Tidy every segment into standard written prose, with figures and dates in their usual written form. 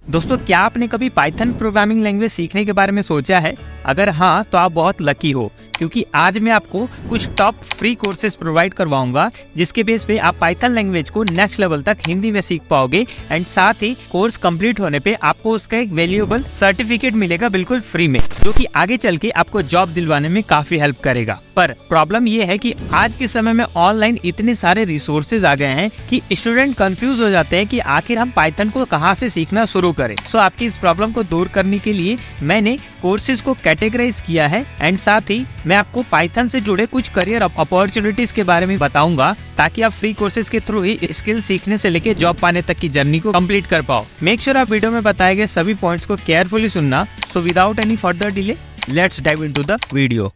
दोस्तों, क्या आपने कभी पाइथन प्रोग्रामिंग लैंग्वेज सीखने के बारे में सोचा है? अगर हाँ, तो आप बहुत लकी हो, क्योंकि आज मैं आपको कुछ टॉप फ्री कोर्सेज प्रोवाइड करवाऊंगा जिसके बेस पे आप पाइथन लैंग्वेज को नेक्स्ट लेवल तक हिंदी में सीख पाओगे। एंड साथ ही कोर्स कंप्लीट होने पे आपको उसका एक वैल्यूएबल सर्टिफिकेट मिलेगा बिल्कुल फ्री में, जो कि आगे चल के आपको जॉब दिलवाने में काफी हेल्प करेगा। पर प्रॉब्लम ये है कि आज के समय में ऑनलाइन इतने सारे रिसोर्सेज आ गए हैं कि स्टूडेंट कंफ्यूज हो जाते हैं कि आखिर हम पाइथन को कहाँ से सीखना शुरू करें। सो आपकी इस प्रॉब्लम को दूर करने के लिए मैंने कोर्सेज को कैटेगराइज किया है एंड साथ ही मैं आपको पाइथन से जुड़े कुछ करियर अपॉर्चुनिटीज के बारे में बताऊंगा, ताकि आप फ्री कोर्सेज के थ्रू ही स्किल सीखने से लेके जॉब पाने तक की जर्नी को कंप्लीट कर पाओ। मेक श्योर आप वीडियो में बताए गए सभी पॉइंट्स को केयरफुली सुनना। So without any further delay, let's dive into the video.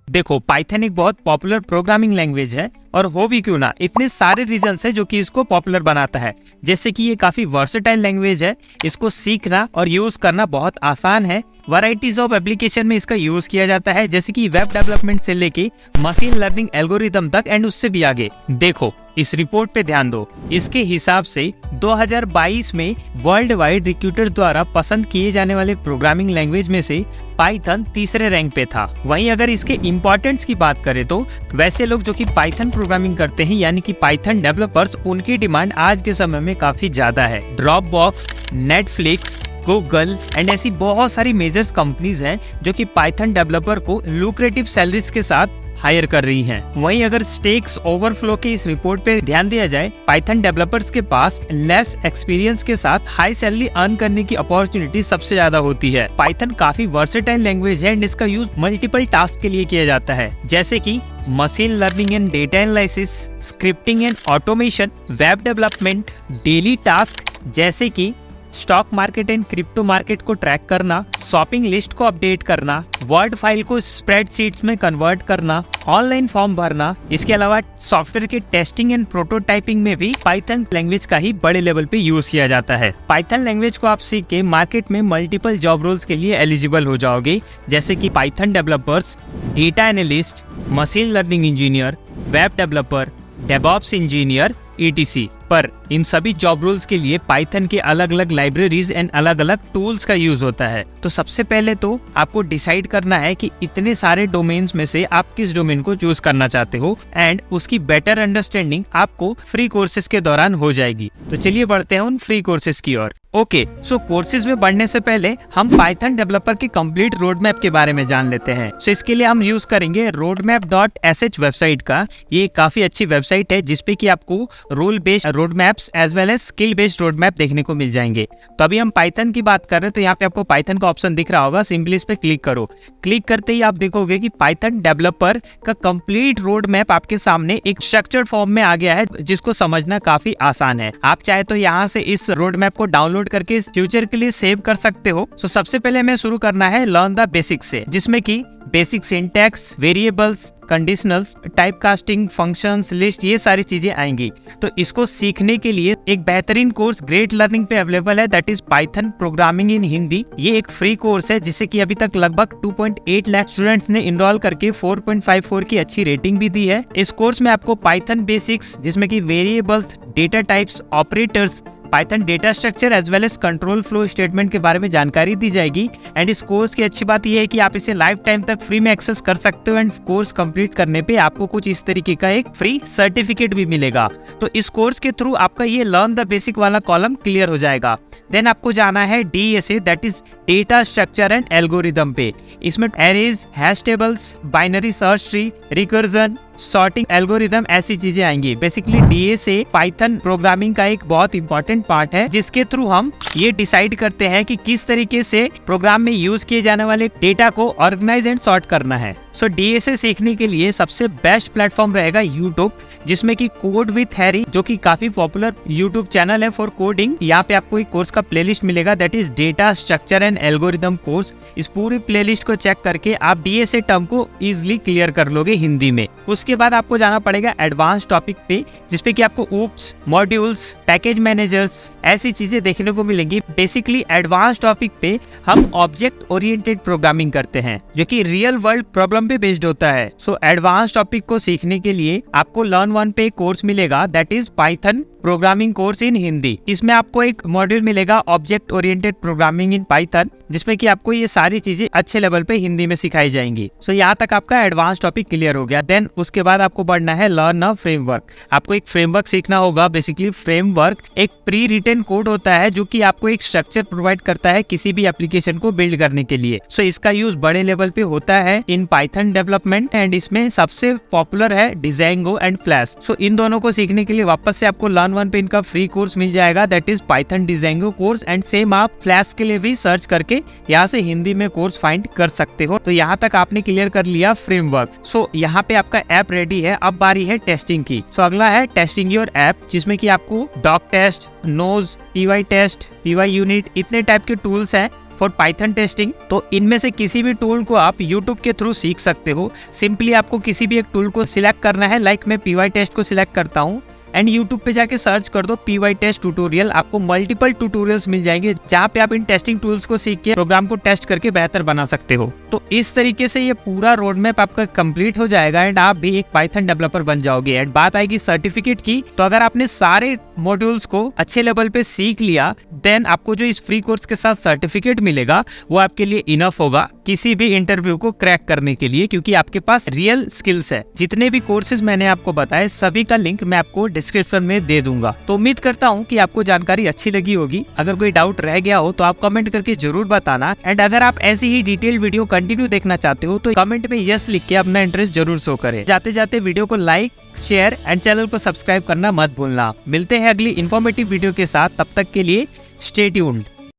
देखो, पाइथन एक बहुत पॉपुलर प्रोग्रामिंग लैंग्वेज है, और हो भी क्यों ना, इतने सारे रीजंस है जो कि इसको पॉपुलर बनाता है। जैसे कि ये काफी वर्सेटाइल लैंग्वेज है, इसको सीखना और यूज करना बहुत आसान है। वैरायटीज ऑफ एप्लीकेशन में इसका यूज किया जाता है, जैसे कि वेब डेवलपमेंट से लेके मशीन लर्निंग एल्गोरिथम तक एंड उससे भी आगे। देखो, इस रिपोर्ट पे ध्यान दो। इसके हिसाब से 2022 में वर्ल्ड वाइड रिक्रूटर्स द्वारा पसंद किए जाने वाले प्रोग्रामिंग लैंग्वेज में से पाइथन तीसरे रैंक पे था। वहीं अगर इसके इम्पोर्टेंस की बात करें तो वैसे लोग जो कि पाइथन प्रोग्रामिंग करते हैं, यानी कि पाइथन डेवलपर्स, उनकी डिमांड आज के समय में काफी ज्यादा है। ड्रॉपबॉक्स, नेटफ्लिक्स, गूगल एंड ऐसी बहुत सारी मेजर्स कंपनीज हैं जो कि पाइथन डेवलपर को लुक्रेटिव सैलरीज के साथ हायर कर रही हैं। वहीं अगर स्टेक्स ओवरफ्लो के इस रिपोर्ट पे ध्यान दिया जाए, पाइथन डेवलपर्स के पास लेस एक्सपीरियंस के साथ हाई सैलरी अर्न करने की अपॉर्चुनिटी सबसे ज्यादा होती है। पाइथन काफी वर्सेटाइल लैंग्वेज है एंड इसका यूज मल्टीपल टास्क के लिए किया जाता है, जैसे कि machine learning and data analysis, scripting and automation, web development, daily task जैसे कि stock market and crypto market को ट्रैक करना, शॉपिंग लिस्ट को अपडेट करना, वर्ड फाइल को स्प्रेडशीट्स में कन्वर्ट करना, ऑनलाइन फॉर्म भरना। इसके अलावा सॉफ्टवेयर के टेस्टिंग एंड प्रोटोटाइपिंग में भी पाइथन लैंग्वेज का ही बड़े लेवल पे यूज किया जाता है। पाइथन लैंग्वेज को आप सीख के मार्केट में मल्टीपल जॉब रोल्स के लिए एलिजिबल हो जाओगे, जैसे कि Python developers, data analyst, machine learning engineer, web developer, DevOps engineer etc। पर इन सभी जॉब रोल्स के लिए पाइथन के अलग अलग लाइब्रेरीज एंड अलग अलग टूल्स का यूज होता है। तो सबसे पहले तो आपको डिसाइड करना है कि इतने सारे डोमेन्स में से आप किस डोमेन को चूज करना चाहते हो, एंड उसकी बेटर अंडरस्टैंडिंग आपको फ्री कोर्सेज के दौरान हो जाएगी। तो चलिए बढ़ते हैं उन फ्री कोर्सेज की ओर। ओके, सो कोर्सेज में बढ़ने से पहले हम पाइथन डेवलपर की कंप्लीट रोड मैप के बारे में जान लेते हैं। सो इसके लिए हम यूज करेंगे roadmap.sh वेबसाइट का। ये काफी अच्छी वेबसाइट है जिसपे कि आपको role based road maps as well as skill based road map देखने को मिल जाएंगे। तो अभी हम पाइथन की बात कर रहे हैं, तो यहाँ पे आपको पाइथन का ऑप्शन दिख रहा होगा, सिंपली इस पे क्लिक करो। क्लिक करते ही आप देखोगे कि पाइथन डेवलपर का कंप्लीट रोड मैप आपके सामने एक स्ट्रक्चर्ड फॉर्म में आ गया है, जिसको समझना काफी आसान है। आप चाहे तो यहाँ से इस रोड मैप को डाउनलोड करके फ्यूचर के लिए सेव कर सकते हो। तो सबसे पहले हमें शुरू करना है लर्न द बेसिक्स से, जिसमें कि basic syntax, variables, conditionals, type casting, functions, list, ये सारी चीजें आएंगी। तो इसको सीखने के लिए एक बेहतरीन कोर्स ग्रेट लर्निंग पे अवेलेबल है, that is Python programming in Hindi. ये एक फ्री कोर्स है जिसे कि अभी तक लगभग 2.8 लाख स्टूडेंट्स ने इनरोल करके 4.54 की अच्छी रेटिंग भी दी है। इस कोर्स में आपको पाइथन बेसिक्स, जिसमें कि variables, data types, operators, Python data structure as well as control flow statement के बारे में जानकारी दी जाएगी। एंड इस कोर्स की अच्छी बात यह है कि आप इसे लाइफ टाइम तक फ्री में एक्सेस कर सकते हो, एंड कोर्स कंप्लीट करने पे आपको कुछ इस तरीके का एक फ्री सर्टिफिकेट भी मिलेगा। तो इस कोर्स के थ्रू आपका ये लर्न द बेसिक वाला कॉलम क्लियर हो जाएगा। देन आपको जाना है DSA, that is data structure and algorithm पे। इसमें arrays, hash tables, binary search tree, recursion, sorting algorithm, ऐसी चीजें आएंगी। बेसिकली DSA पाइथन प्रोग्रामिंग का एक बहुत इंपॉर्टेंट पार्ट है, जिसके थ्रू हम ये डिसाइड करते हैं कि किस तरीके से प्रोग्राम में यूज किए जाने वाले डेटा को ऑर्गेनाइज एंड सॉर्ट करना है। सो DSA सीखने के लिए सबसे बेस्ट प्लेटफॉर्म रहेगा यूट्यूब, जिसमें कि कोड विथ हैरी, जो कि काफी पॉपुलर यूट्यूब चैनल है फॉर कोडिंग। यहाँ पे आपको एक कोर्स का प्लेलिस्ट मिलेगा, that is data structure and algorithm course. इस पूरी प्लेलिस्ट को चेक करके आप DSA टर्म को इजिली क्लियर कर लोगे हिंदी में। उसके बाद आपको जाना पड़ेगा एडवांस टॉपिक पे, जिसपे कि आपको ऊप्स, मॉड्यूल्स, पैकेज मैनेजर्स, ऐसी चीजें देखने को मिलेंगी। बेसिकली एडवांस टॉपिक पे हम ऑब्जेक्ट ओरिएंटेड प्रोग्रामिंग करते हैं, जो कि रियल वर्ल्ड प्रॉब्लम प्रॉब्लम पे बेस्ड होता है। सो एडवांस टॉपिक को सीखने के लिए आपको लर्न वन पे एक कोर्स मिलेगा, that is Python programming course in Hindi. इसमें आपको एक मॉड्यूल मिलेगा object oriented programming in Python, जिसमें कि आपको ये सारी चीजें अच्छे लेवल पे हिंदी में सिखाई जाएंगी। सो यहाँ तक आपका एडवांस टॉपिक क्लियर हो गया। देन उसके बाद आपको बढ़ना है लर्न अ फ्रेमवर्क। आपको एक फ्रेमवर्क सीखना होगा। बेसिकली फ्रेमवर्क एक प्री रिटन कोड होता है जो कि आपको एक स्ट्रक्चर प्रोवाइड करता है किसी भी एप्लीकेशन को बिल्ड करने के लिए। सो इसका यूज बड़े लेवल पे होता है इन पाइथन डेवलपमेंट एंड इसमें सबसे पॉपुलर है डिजाइंगो एंड फ्लैश। सो इन दोनों को सीखने के लिए वापस से आपको लर्न वन पे इनका फ्री कोर्स मिल जाएगा, that is Python Django course. And same आप फ्लैश के लिए भी सर्च करके यहाँ से हिंदी में कोर्स फाइंड कर सकते हो। तो यहाँ तक आपने क्लियर कर लिया फ्रेमवर्क। सो यहाँ पे आपका ऐप रेडी है। अब बारी है टेस्टिंग की। सो अगला है टेस्टिंग योर ऐप, जिसमें कि आपको doctest, nose, pytest, pyunit, इतने टाइप के टूल्स हैं फॉर पाइथन टेस्टिंग। तो इनमें से किसी भी टूल को आप यूट्यूब के थ्रू सीख सकते हो। सिंपली आपको किसी भी एक टूल को सिलेक्ट करना है। लाइक मैं पीवाई टेस्ट को सिलेक्ट करता हूँ एंड यूट्यूब पे जाके सर्च कर दो पीवाई टेस्ट ट्यूटोरियल। आपको मल्टीपल ट्यूटोरियल्स मिल जाएंगे जहाँ पे आप इन टेस्टिंग टूल्स को सीख के प्रोग्राम को टेस्ट करके बेहतर बना सकते हो। तो इस तरीके से ये पूरा रोड मैप आपका कंप्लीट हो जाएगा एंड आप भी एक पाइथन डेवलपर बन जाओगे। एंड बात आएगी सर्टिफिकेट की, तो अगर आपने सारे मॉड्यूल्स को अच्छे लेवल पे सीख लिया देन आपको जो इस फ्री कोर्स के साथ सर्टिफिकेट मिलेगा वो आपके लिए इनफ होगा किसी भी इंटरव्यू को क्रैक करने के लिए, क्योंकि आपके पास रियल स्किल्स है। जितने भी कोर्सेज मैंने आपको बताए सभी का लिंक मैं आपको डिस्क्रिप्शन में दे दूंगा। तो उम्मीद करता हूँ कि आपको जानकारी अच्छी लगी होगी। अगर कोई डाउट रह गया हो तो आप कमेंट करके जरूर बताना। एंड अगर आप ऐसी ही डिटेल वीडियो कंटिन्यू देखना चाहते हो तो कमेंट में यस लिख के अपना इंटरेस्ट जरूर शो करें। जाते जाते वीडियो को लाइक, शेयर एंड चैनल को सब्सक्राइब करना मत भूलना। मिलते हैं अगली इन्फॉर्मेटिव वीडियो के साथ, तब तक के लिए स्टे ट्यून्ड।